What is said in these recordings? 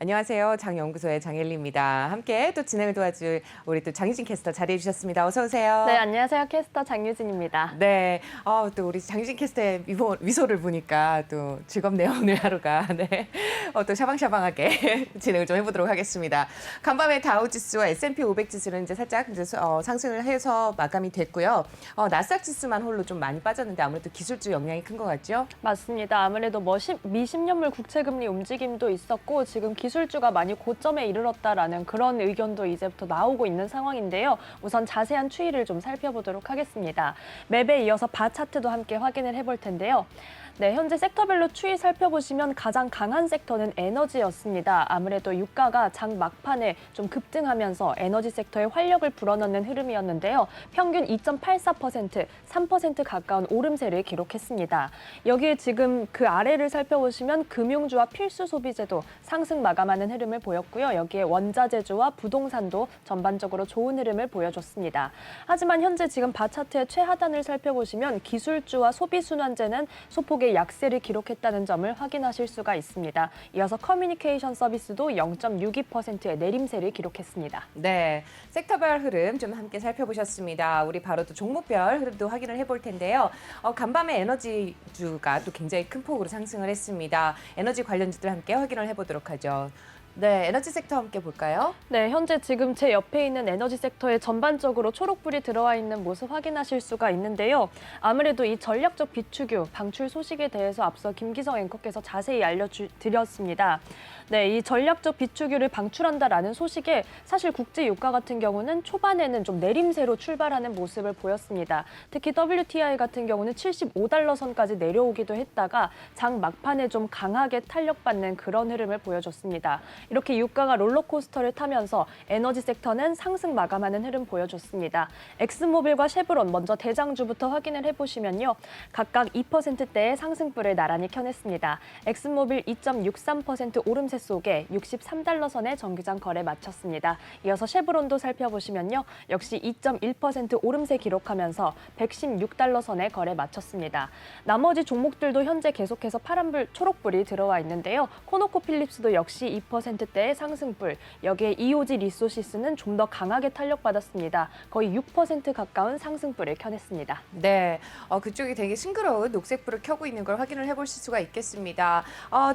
안녕하세요. 장연구소의 장엘리입니다. 함께 또 진행을 도와줄 우리 또 장유진 캐스터 자리해 주셨습니다. 어서 오세요. 네, 안녕하세요. 캐스터 장유진입니다. 네, 또 우리 장유진 캐스터의 미소를 보니까 또 즐겁네요. 오늘 하루가. 네, 또 샤방샤방하게 진행을 좀 해보도록 하겠습니다. 간밤에 다우지수와 S&P 500 지수는 이제 살짝 이제 상승을 해서 마감이 됐고요. 나스닥 지수만 홀로 좀 많이 빠졌는데 아무래도 기술주 영향이 큰 것 같죠? 맞습니다. 아무래도 미 10년물 국채금리 움직임도 있었고 지금 기술주가 많이 고점에 이르렀다라는 그런 의견도 이제부터 나오고 있는 상황인데요. 우선 자세한 추이를 좀 살펴보도록 하겠습니다. 맵에 이어서 바 차트도 함께 확인을 해볼 텐데요. 네, 현재 섹터별로 추이 살펴보시면 가장 강한 섹터는 에너지였습니다. 아무래도 유가가 장 막판에 좀 급등하면서 에너지 섹터에 활력을 불어넣는 흐름이었는데요. 평균 2.84%, 3% 가까운 오름세를 기록했습니다. 여기에 지금 그 아래를 살펴보시면 금융주와 필수 소비재도 상승 마감하는 흐름을 보였고요. 여기에 원자재주와 부동산도 전반적으로 좋은 흐름을 보여줬습니다. 하지만 현재 지금 바 차트의 최하단을 살펴보시면 기술주와 소비순환재는 소폭의 약세를 기록했다는 점을 확인하실 수가 있습니다. 이어서 커뮤니케이션 서비스도 0.62%의 내림세를 기록했습니다. 네, 섹터별 흐름 좀 함께 살펴보셨습니다. 우리 바로 또 종목별 흐름도 확인을 해볼 텐데요. 간밤에 에너지주가 또 굉장히 큰 폭으로 상승을 했습니다. 에너지 관련주들 함께 확인을 해보도록 하죠. 네, 에너지 섹터 함께 볼까요? 네, 현재 지금 제 옆에 있는 에너지 섹터에 전반적으로 초록불이 들어와 있는 모습 확인하실 수가 있는데요. 아무래도 이 전략적 비축유 방출 소식에 대해서 앞서 김기성 앵커께서 자세히 알려드렸습니다. 네, 이 전략적 비축유를 방출한다라는 소식에 사실 국제 유가 같은 경우는 초반에는 좀 내림세로 출발하는 모습을 보였습니다. 특히 WTI 같은 경우는 75달러 선까지 내려오기도 했다가 장 막판에 좀 강하게 탄력받는 그런 흐름을 보여줬습니다. 이렇게 유가가 롤러코스터를 타면서 에너지 섹터는 상승 마감하는 흐름 보여줬습니다. 엑스모빌과 쉐브론 먼저 대장주부터 확인을 해보시면요. 각각 2%대의 상승불을 나란히 켜냈습니다. 엑스모빌 2.63% 오름세 속에 63달러 선의 정기장 거래 마쳤습니다. 이어서 쉐브론도 살펴보시면요. 역시 2.1% 오름세 기록하면서 116달러 선에 거래 마쳤습니다. 나머지 종목들도 현재 계속해서 파란불, 초록불이 들어와 있는데요. 코노코필립스도 역시 2%대의 상승불, 여기에 EOG 리소시스는 좀 더 강하게 탄력받았습니다. 거의 6% 가까운 상승불을 켜냈습니다. 네, 그쪽이 되게 싱그러운 녹색불을 켜고 있는 걸 확인을 해보실 수가 있겠습니다.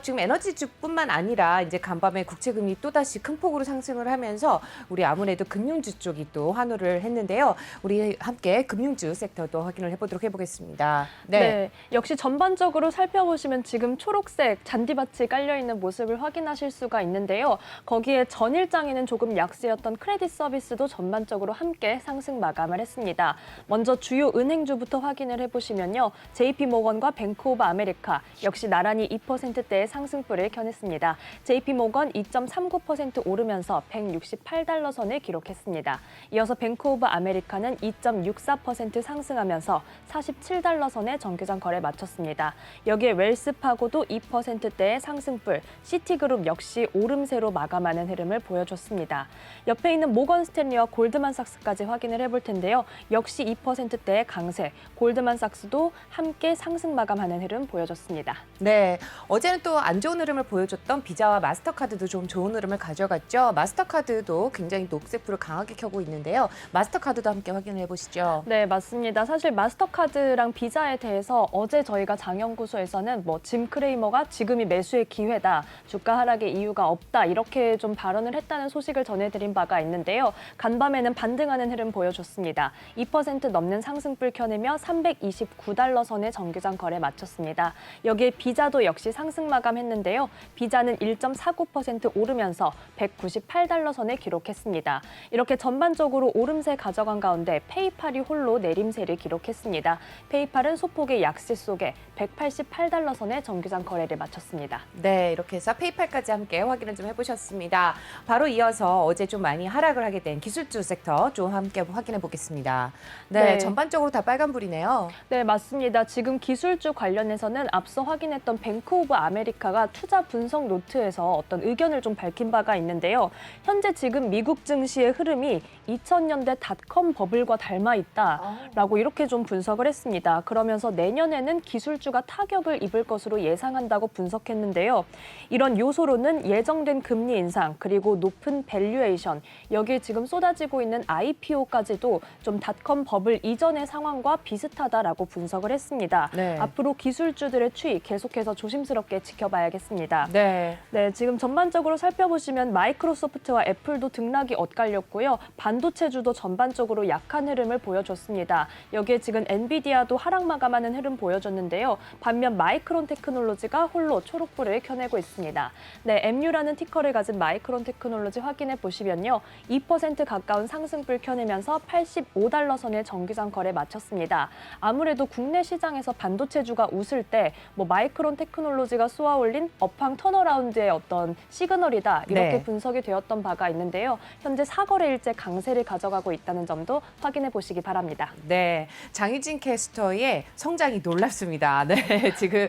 지금 에너지주뿐만 아니라 이제 간밤에 국채금리 또다시 큰 폭으로 상승을 하면서 우리 아무래도 금융주 쪽이 또 환호를 했는데요. 우리 함께 금융주 섹터도 확인을 해보겠습니다. 네, 역시 전반적으로 살펴보시면 지금 초록색 잔디밭이 깔려있는 모습을 확인하실 수가 있는데요. 거기에 전일장에는 조금 약세였던 크레딧 서비스도 전반적으로 함께 상승 마감을 했습니다. 먼저 주요 은행주부터 확인을 해보시면요. JP모건과 뱅크 오브 아메리카 역시 나란히 2%대의 상승불을 켜냈습니다. JP모건 2.39% 오르면서 168달러 선을 기록했습니다. 이어서 뱅크 오브 아메리카는 2.64% 상승하면서 47달러 선의 정규장 거래 마쳤습니다. 여기에 웰스파고도 2%대의 상승불, 시티그룹 역시 오름세로 마감하는 흐름을 보여줬습니다. 옆에 있는 모건 스탠리와 골드만삭스까지 확인을 해볼 텐데요. 역시 2%대의 강세, 골드만삭스도 함께 상승 마감하는 흐름 보여줬습니다. 네, 어제는 또 안 좋은 흐름을 보여줬던 비자와 마스터카드도 좀 좋은 흐름을 가져갔죠. 마스터카드도 굉장히 녹색불을 강하게 켜고 있는데요. 마스터카드도 함께 확인을 해보시죠. 네, 맞습니다. 사실 마스터카드랑 비자에 대해서 어제 저희가 장연구소에서는 짐 크레이머가 지금이 매수의 기회다, 주가 하락의 이유가 없다, 이렇게 좀 발언을 했다는 소식을 전해드린 바가 있는데요. 간밤에는 반등하는 흐름 보여줬습니다. 2% 넘는 상승불 켜내며 329달러 선의 정규장 거래 마쳤습니다. 여기에 비자도 역시 상승 마감했는데요. 비자는 1.49% 오르면서 198달러 선을 기록했습니다. 이렇게 전반적으로 오름세 가져간 가운데 페이팔이 홀로 내림세를 기록했습니다. 페이팔은 소폭의 약세 속에 188달러 선의 정규장 거래를 마쳤습니다. 네, 이렇게 해서 페이팔까지 함께 확인을 좀 해보셨습니다. 바로 이어서 어제 좀 많이 하락을 하게 된 기술주 섹터 좀 함께 확인해 보겠습니다. 네, 전반적으로 다 빨간불이네요. 네, 맞습니다. 지금 기술주 관련해서는 앞서 확인했던 뱅크 오브 아메리카가 투자 분석 노트에서 어떤 의견을 좀 밝힌 바가 있는데요. 현재 지금 미국 증시의 흐름이 2000년대 닷컴 버블과 닮아 있다라고 이렇게 좀 분석을 했습니다. 그러면서 내년에는 기술주가 타격을 입을 것으로 예상한다고 분석했는데요. 이런 요소로는 예정 예상된 금리 인상 그리고 높은 밸류에이션 여기에 지금 쏟아지고 있는 IPO까지도 좀 닷컴 버블 이전의 상황과 비슷하다라고 분석을 했습니다. 네. 앞으로 기술주들의 추이 계속해서 조심스럽게 지켜봐야겠습니다. 네. 네, 지금 전반적으로 살펴보시면 마이크로소프트와 애플도 등락이 엇갈렸고요. 반도체주도 전반적으로 약한 흐름을 보여줬습니다. 여기에 지금 엔비디아도 하락 마감하는 흐름 보여줬는데요. 반면 마이크론 테크놀로지가 홀로 초록불을 켜내고 있습니다. 네, MU라는 티커를 가진 마이크론 테크놀로지 확인해 보시면요. 2% 가까운 상승불 켜내면서 85달러 선의 정기장 거래 마쳤습니다. 아무래도 국내 시장에서 반도체주가 웃을 때 마이크론 테크놀로지가 쏘아올린 업황 턴어라운드의 어떤 시그널이다 이렇게 네. 분석이 되었던 바가 있는데요. 현재 4거래일째 강세를 가져가고 있다는 점도 확인해 보시기 바랍니다. 네, 장유진 캐스터의 성장이 놀랍습니다. 네, 지금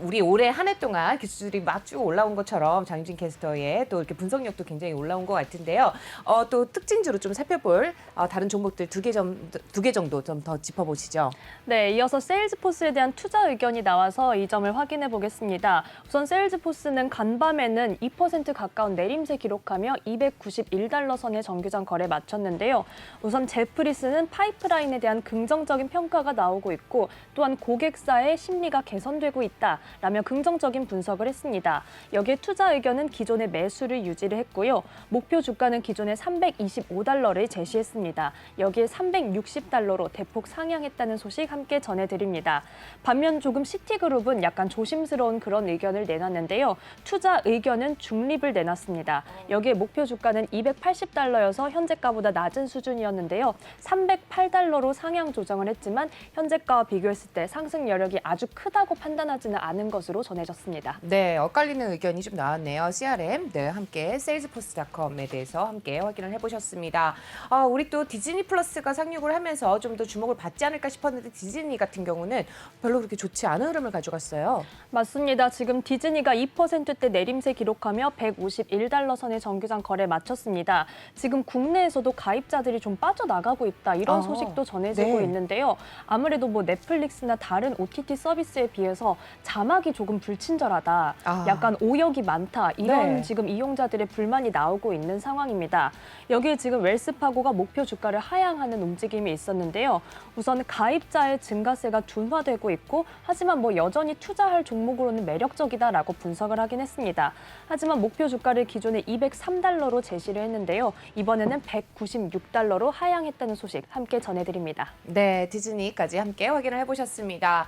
우리 올해 한 해 동안 기술들이 막 쭉 올라온 것처럼 장유진 캐스터의 또 이렇게 분석력도 굉장히 올라온 것 같은데요. 또 특징주로 좀 살펴볼 다른 종목들 두 개 정도 좀 더 짚어보시죠. 네, 이어서 세일즈포스에 대한 투자 의견이 나와서 이 점을 확인해 보겠습니다. 우선 세일즈포스는 간밤에는 2% 가까운 내림세 기록하며 291달러 선의 정규장 거래 마쳤는데요. 우선 제프리스는 파이프라인에 대한 긍정적인 평가가 나오고 있고 또한 고객사의 심리가 개선되고 있다라며 긍정적인 분석을 했습니다. 여기에 투자 의견은 기존의 매수를 유지를 했고요. 목표 주가는 기존의 325달러를 제시했습니다. 여기에 360달러로 대폭 상향했다는 소식 함께 전해드립니다. 반면 조금 시티그룹은 약간 조심스러운 그런 의견을 내놨는데요. 투자 의견은 중립을 내놨습니다. 여기에 목표 주가는 280달러여서 현재가보다 낮은 수준이었는데요. 308달러로 상향 조정을 했지만 현재가와 비교했을 때 상승 여력이 아주 크다고 판단하지는 않은 것으로 전해졌습니다. 네, 엇갈리는 의견이 좀 나왔네요. CRM, 네, 함께 세일즈포스닷컴에 대해서 함께 확인을 해보셨습니다. 우리 또 디즈니 플러스가 상륙을 하면서 좀 더 주목을 받지 않을까 싶었는데 디즈니 같은 경우는 별로 그렇게 좋지 않은 흐름을 가져갔어요. 맞습니다. 지금 디즈니가 2%대 내림세 기록하며 151달러 선의 정규장 거래 마쳤습니다. 지금 국내에서도 가입자들이 좀 빠져나가고 있다 이런 소식도 전해지고 네. 있는데요. 아무래도 넷플릭스나 다른 OTT 서비스에 비해서 자막이 조금 불친절하다, 약간 오역이 많다 이런 네. 지금 이용자들의 불만이 나오고 있는 상황입니다. 여기에 지금 웰스파고가 목표 주가를 하향하는 움직임이 있었는데요. 우선 가입자의 증가세가 둔화되고 있고 하지만 여전히 투자할 종목으로는 매력적이다라고 분석을 하긴 했습니다. 하지만 목표 주가를 기존에 203달러로 제시를 했는데요. 이번에는 196달러로 하향했다는 소식 함께 전해드립니다. 네, 디즈니까지 함께 확인을 해보셨습니다.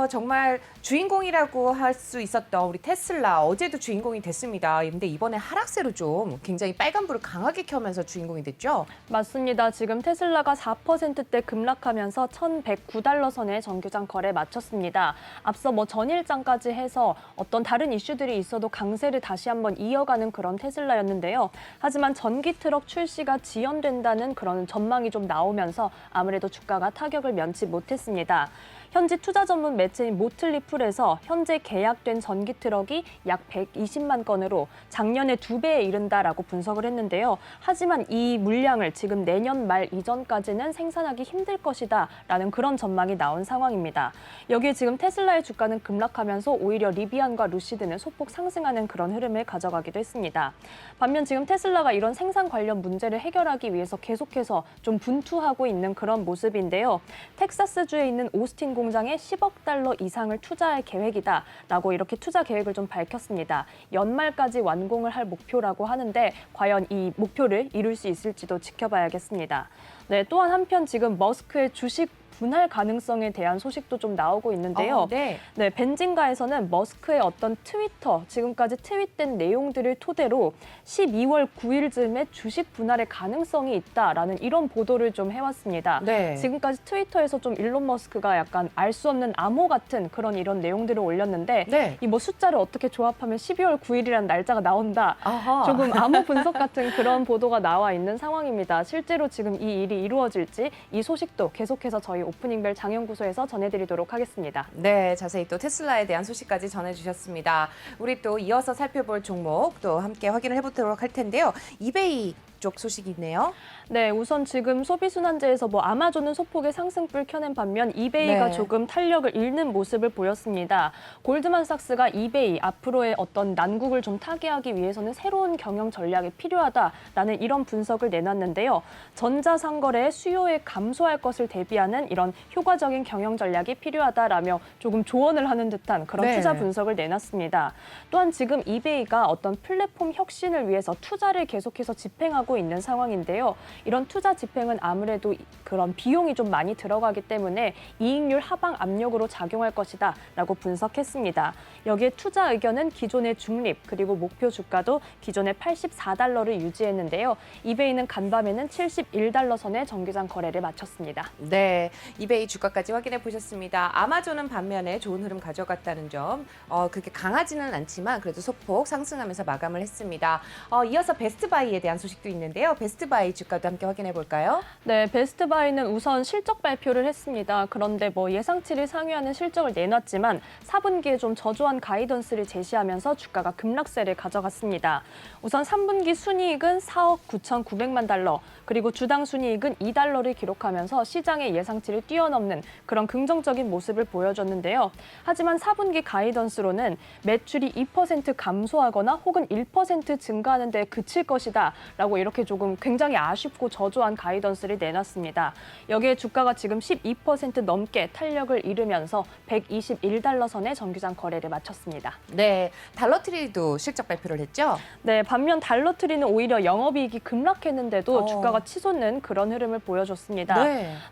정말 주인공이라고 할 수 있었던 우리 테슬라 어제도 주인공이 됐습니다. 근데 이번에 하락세로 좀 굉장히 빨간불을 강하게 켜면서 주인공이 됐죠? 맞습니다. 지금 테슬라가 4%대 급락하면서 1,109달러 선의 정규장 거래 마쳤습니다. 앞서 전일장까지 해서 어떤 다른 이슈들이 있어도 강세를 다시 한번 이어가는 그런 테슬라였는데요. 하지만 전기 트럭 출시가 지연된다는 그런 전망이 좀 나오면서 아무래도 주가가 타격을 면치 못했습니다. 현지 투자 전문 매체인 모틀리풀에서 현재 계약된 전기 트럭이 약 120만 건으로 작년의 2배에 이른다라고 분석을 했는데요. 하지만 이 물량을 지금 내년 말 이전까지는 생산하기 힘들 것이다라는 그런 전망이 나온 상황입니다. 여기에 지금 테슬라의 주가는 급락하면서 오히려 리비안과 루시드는 소폭 상승하는 그런 흐름을 가져가기도 했습니다. 반면 지금 테슬라가 이런 생산 관련 문제를 해결하기 위해서 계속해서 좀 분투하고 있는 그런 모습인데요. 텍사스주에 있는 오스틴 공장에 10억 달러 이상을 투자할 계획이다라고 이렇게 투자 계획을 좀 밝혔습니다. 연말까지 완공을 할 목표라고 하는데 과연 이 목표를 이룰 수 있을지도 지켜봐야겠습니다. 네, 또한 한편 지금 머스크의 주식 분할 가능성에 대한 소식도 좀 나오고 있는데요. 네. 벤진가에서는 머스크의 어떤 트위터, 지금까지 트윗된 내용들을 토대로 12월 9일쯤에 주식 분할의 가능성이 있다라는 이런 보도를 좀 해왔습니다. 네. 지금까지 트위터에서 좀 일론 머스크가 약간 알 수 없는 암호 같은 이런 내용들을 올렸는데 네. 이 숫자를 어떻게 조합하면 12월 9일이라는 날짜가 나온다. 아하. 조금 암호 분석 같은 그런 보도가 나와 있는 상황입니다. 실제로 지금 이 일이 이루어질지 이 소식도 계속해서 저희 오프닝벨 장연구소에서 전해드리도록 하겠습니다. 네, 자세히 또 테슬라에 대한 소식까지 전해주셨습니다. 우리 또 이어서 살펴볼 종목 또 함께 확인을 해보도록 할 텐데요. 이베이 쪽 소식이 있네요. 네, 우선 지금 소비순환제에서 아마존은 소폭의 상승불 켜낸 반면 이베이가 네. 조금 탄력을 잃는 모습을 보였습니다. 골드만삭스가 이베이 앞으로의 어떤 난국을 좀 타개하기 위해서는 새로운 경영 전략이 필요하다라는 이런 분석을 내놨는데요. 전자상거래의 수요에 감소할 것을 대비하는 이런 효과적인 경영 전략이 필요하다라며 조금 조언을 하는 듯한 그런 네. 투자 분석을 내놨습니다. 또한 지금 이베이가 어떤 플랫폼 혁신을 위해서 투자를 계속해서 집행하고 있는 상황인데요. 이런 투자 집행은 아무래도 그런 비용이 좀 많이 들어가기 때문에 이익률 하방 압력으로 작용할 것이다 라고 분석했습니다. 여기에 투자 의견은 기존의 중립 그리고 목표 주가도 기존의 84달러를 유지했는데요. 이베이는 간밤에는 71달러 선의 정규장 거래를 마쳤습니다. 네, 이베이 주가까지 확인해 보셨습니다. 아마존은 반면에 좋은 흐름 가져갔다는 점, 그렇게 강하지는 않지만 그래도 소폭 상승하면서 마감을 했습니다. 이어서 베스트바이에 대한 소식도 있는데요. 베스트바이 주가도 함께 확인해 볼까요? 네, 베스트바이는 우선 실적 발표를 했습니다. 그런데 예상치를 상회하는 실적을 내놨지만 4분기에 좀 저조한 가이던스를 제시하면서 주가가 급락세를 가져갔습니다. 우선 3분기 순이익은 4억 9,900만 달러, 그리고 주당 순이익은 2달러를 기록하면서 시장의 예상치를 뛰어넘는 그런 긍정적인 모습을 보여줬는데요. 하지만 4분기 가이던스로는 매출이 2% 감소하거나 혹은 1% 증가하는 데 그칠 것이다 라고 이렇게 조금 굉장히 아쉽고 저조한 가이던스를 내놨습니다. 여기에 주가가 지금 12% 넘게 탄력을 잃으면서 121달러 선의 정규장 거래를 마쳤습니다. 네, 달러트리도 실적 발표를 했죠? 네, 반면 달러트리는 오히려 영업이익이 급락했는데도 어. 주가가 치솟는 그런 흐름을 보여줬습니다.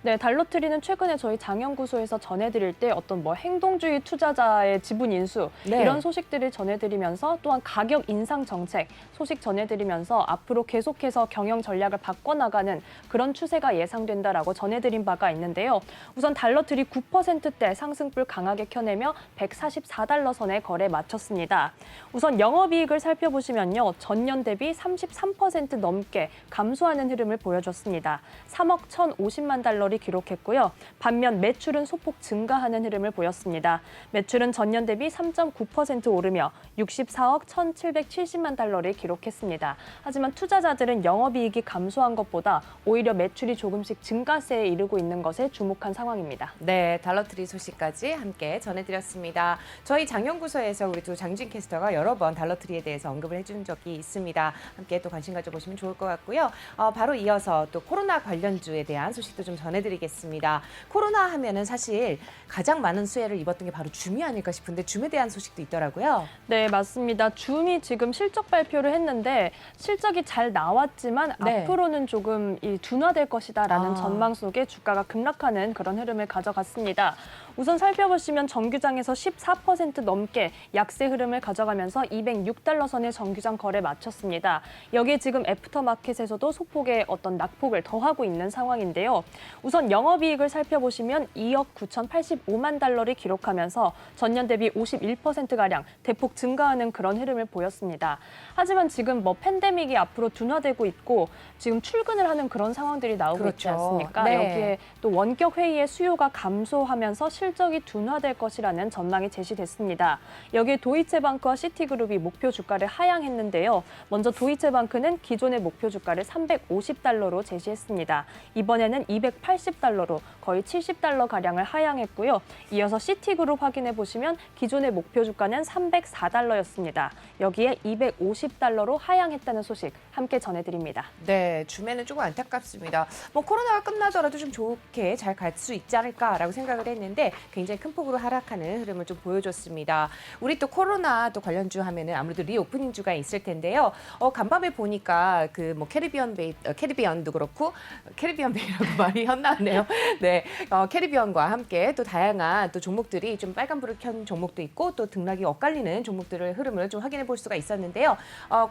네, 달러트리는 최근에 저희 장연구소에서 전해드릴 때 어떤 행동주의 투자자의 지분 인수 네. 이런 소식들을 전해드리면서 또한 가격 인상 정책 소식 전해드리면서 앞으로 계속해서 경영 전략을 바꿔나가는 그런 추세가 예상된다라고 전해드린 바가 있는데요. 우선 달러트리 9%대 상승불 강하게 켜내며 144달러 선에 거래 마쳤습니다. 우선 영업이익을 살펴보시면요. 전년 대비 33% 넘게 감소하는 흐름을 보여줬습니다. 3억 1,050만 달러를 기록했고요. 반면 매출은 소폭 증가하는 흐름을 보였습니다. 매출은 전년 대비 3.9% 오르며 64억 1,770만 달러를 기록했습니다. 하지만 투자자들은 영업이익이 감소한 것보다 오히려 매출이 조금씩 증가세에 이르고 있는 것에 주목한 상황입니다. 네, 달러트리 소식까지 함께 전해드렸습니다. 저희 장연구소에서 우리 또 장진 캐스터가 여러 번 달러트리에 대해서 언급을 해준 적이 있습니다. 함께 또 관심 가져보시면 좋을 것 같고요. 바로 이어서 또 코로나 관련주에 대한 소식도 좀 전해드리겠습니다. 코로나 하면은 사실 가장 많은 수혜를 입었던 게 바로 줌이 아닐까 싶은데 줌에 대한 소식도 있더라고요. 네, 맞습니다. 줌이 지금 실적 발표를 했는데 실적이 잘 나왔지만 네. 앞으로는 조금 둔화될 것이다라는 아. 전망 속에 주가가 급락하는 그런 흐름을 가져갔습니다. 우선 살펴보시면 정규장에서 14% 넘게 약세 흐름을 가져가면서 206달러 선의 정규장 거래 마쳤습니다. 여기에 지금 애프터마켓에서도 소폭의 어떤 낙폭을 더하고 있는 상황인데요. 우선 영업이익을 살펴보시면 2억 9,085만 달러를 기록하면서 전년 대비 51%가량 대폭 증가하는 그런 흐름을 보였습니다. 하지만 지금 팬데믹이 앞으로 둔화되고 있고 지금 출근을 하는 그런 상황들이 나오고 있지 그렇죠. 않습니까? 네. 여기에 또 원격 회의의 수요가 감소하면서 실적이 둔화될 것이라는 전망이 제시됐습니다. 여기에 도이체방크와 시티그룹이 목표 주가를 하향했는데요. 먼저 도이체방크는 기존의 목표 주가를 350달러로 제시했습니다. 이번에는 280달러로 거의 70달러 가량을 하향했고요. 이어서 시티그룹 확인해 보시면 기존의 목표 주가는 304달러였습니다. 여기에 250달러로 하향했다는 소식 함께 전해드립니다. 네, 줌에는 조금 안타깝습니다. 코로나가 끝나더라도 좀 좋게 잘 갈 수 있지 않을까라고 생각을 했는데 굉장히 큰 폭으로 하락하는 흐름을 좀 보여줬습니다. 우리 또 코로나 또 관련주 하면은 아무래도 리오프닝주가 있을 텐데요. 간밤에 보니까 캐리비언도 그렇고 캐리비언 베이라고 말이 헛나왔네요. 네, 캐리비언과 함께 또 다양한 또 종목들이 좀 빨간불을 켠 종목도 있고 또 등락이 엇갈리는 종목들의 흐름을 좀 확인해 볼 수가 있었는데요.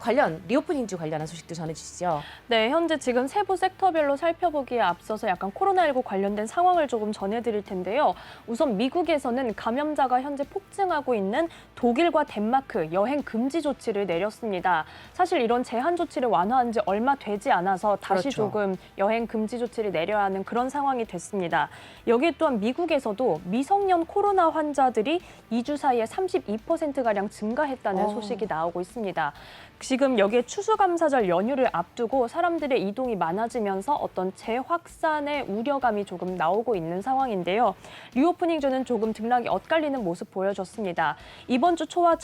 관련 리오프닝주 관련한 소식도 전해주시죠. 네, 현재 지금 세부 섹터별로 살펴보기에 앞서서 약간 코로나19 관련된 상황을 조금 전해드릴 텐데요. 우선 우선 미국에서는 감염자가 현재 폭증하고 있는 독일과 덴마크 여행 금지 조치를 내렸습니다. 사실 이런 제한 조치를 완화한 지 얼마 되지 않아서 다시 그렇죠. 조금 여행 금지 조치를 내려야 하는 그런 상황이 됐습니다. 여기에 또한 미국에서도 미성년 코로나 환자들이 2주 사이에 32%가량 증가했다는 소식이 나오고 있습니다. 지금 여기에 추수감사절 연휴를 앞두고 사람들의 이동이 많아지면서 어떤 재확산의 우려감이 조금 나오고 있는 상황인데요. 리오프닝주는 조금 등락이 엇갈리는 모습 보여줬습니다. 이번 주 초와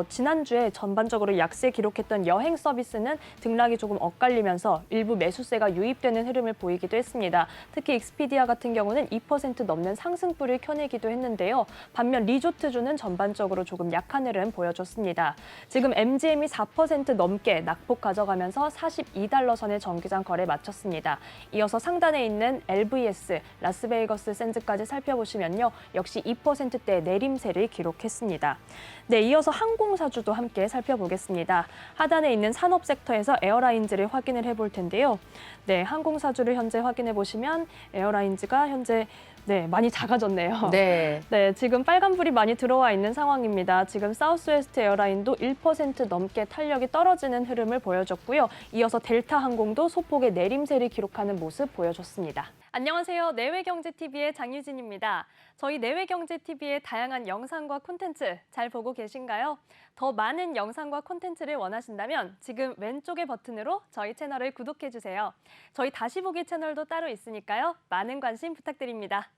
지난주에 전반적으로 약세 기록했던 여행 서비스는 등락이 조금 엇갈리면서 일부 매수세가 유입되는 흐름을 보이기도 했습니다. 특히 익스피디아 같은 경우는 2% 넘는 상승불을 켜내기도 했는데요. 반면 리조트주는 전반적으로 조금 약한 흐름 보여줬습니다. 지금 MGM이 4% 넘게 낙폭 가져가면서 42달러 선의 정기장 거래 마쳤습니다. 이어서 상단에 있는 LVS, 라스베이거스 샌즈까지 살펴보시면요. 역시 2%대 내림세를 기록했습니다. 네, 이어서 항공사주도 함께 살펴보겠습니다. 하단에 있는 산업 섹터에서 에어라인즈를 확인을 해볼 텐데요. 네, 항공사주를 현재 확인해 보시면 에어라인즈가 현재 많이 작아졌네요. 네. 네, 지금 빨간불이 많이 들어와 있는 상황입니다. 지금 사우스웨스트 에어라인도 1% 넘게 탄력이 떨어지는 흐름을 보여줬고요. 이어서 델타 항공도 소폭의 내림세를 기록하는 모습 보여줬습니다. 안녕하세요. 내외경제TV의 장유진입니다. 저희 내외경제TV의 다양한 영상과 콘텐츠 잘 보고 계신가요? 더 많은 영상과 콘텐츠를 원하신다면 지금 왼쪽의 버튼으로 저희 채널을 구독해주세요. 저희 다시 보기 채널도 따로 있으니까요. 많은 관심 부탁드립니다.